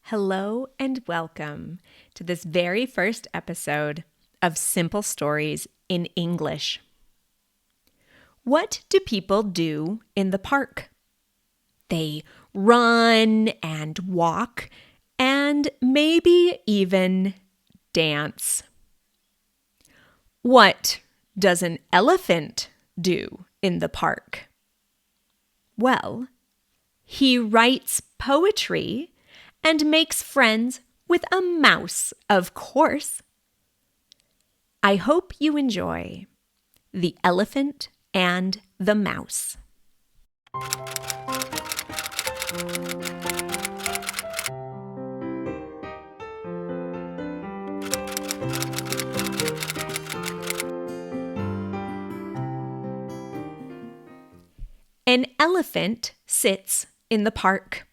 Hello and welcome to this very first episode of Simple Stories in English. What do people do in the park? They run and walk and maybe even dance. What does an elephant do in the park? Well, he writes poetry and makes friends with a mouse, of course. I hope you enjoy The Elephant and the Mouse. An elephant sits in the park.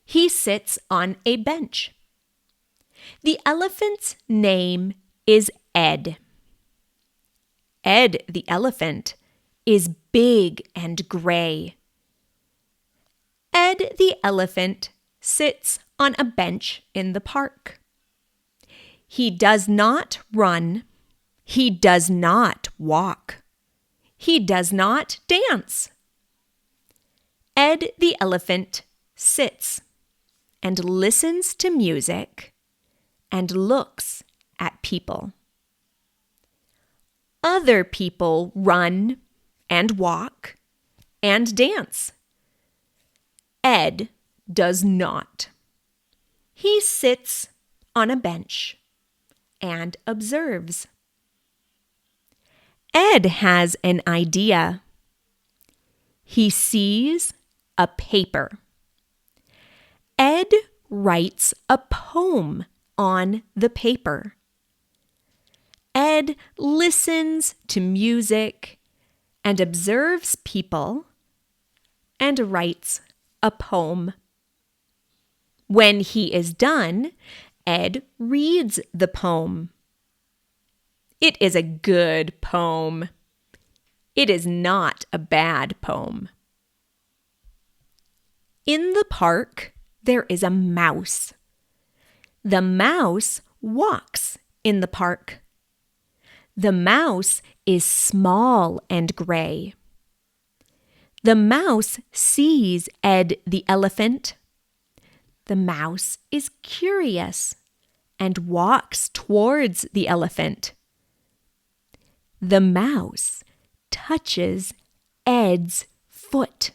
He sits on a bench. The elephant's name is Ed. Ed the elephant is big and gray. Ed the elephant sits on a bench in the park. He does not run. He does not walk. He does not dance. Ed the elephant sits and listens to music and looks at people. Other people run and walk and dance. Ed does not. He sits on a bench and observes. Ed has an idea. He sees a paper. Ed writes a poem on the paper. Ed listens to music and observes people and writes a poem. When he is done, Ed reads the poem. It is a good poem. It is not a bad poem. In the park, there is a mouse. The mouse walks in the park. The mouse is small and gray. The mouse sees Ed the elephant. The mouse is curious and walks towards the elephant. The mouse touches Ed's foot.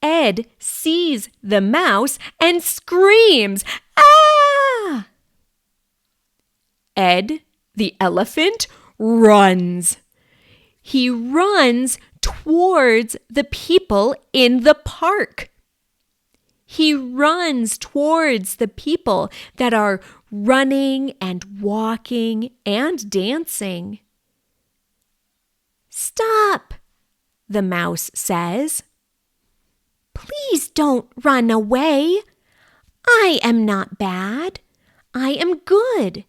Ed sees the mouse and screams, "Ah!" Ed, the elephant, runs. He runs towards the people in the park. He runs towards the people that are running and walking and dancing. "Stop," the mouse says. "Please don't run away. I am not bad. I am good.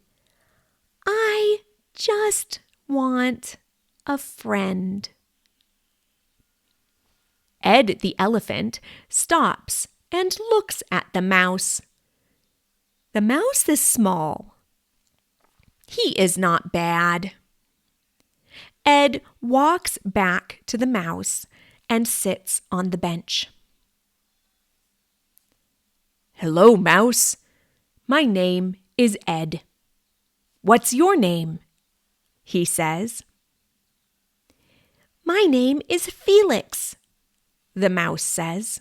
I just want a friend." Ed the elephant stops and looks at the mouse. The mouse is small. He is not bad. Ed walks back to the mouse and sits on the bench. "Hello, mouse. My name is Ed. What's your name?" he says. "My name is Felix," the mouse says.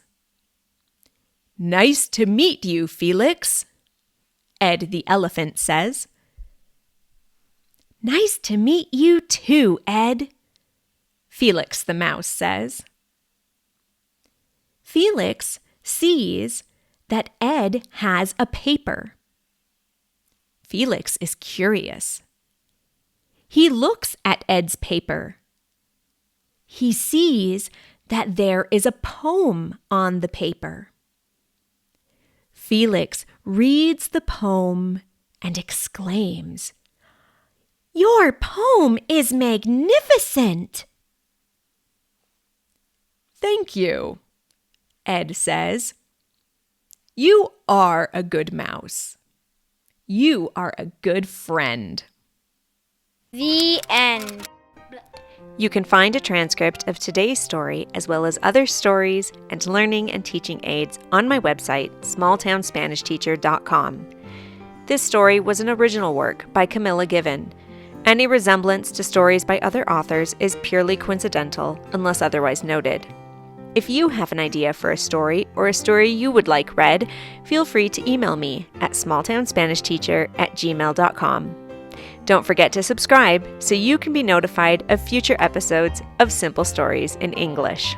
"Nice to meet you, Felix," Ed the elephant says. "Nice to meet you too, Ed," Felix the mouse says. Felix sees that Ed has a paper. Felix is curious. He looks at Ed's paper. He sees that there is a poem on the paper. Felix reads the poem and exclaims, "Your poem is magnificent!" "Thank you," Ed says. You are a good mouse. You are a good friend. The end. You can find a transcript of today's story as well as other stories and learning and teaching aids on my website, smalltownspanishteacher.com. This story was an original work by Camilla Given. Any resemblance to stories by other authors is purely coincidental unless otherwise noted. If you have an idea for a story or a story you would like read, feel free to email me at smalltownspanishteacher@gmail.com. Don't forget to subscribe so you can be notified of future episodes of Simple Stories in English.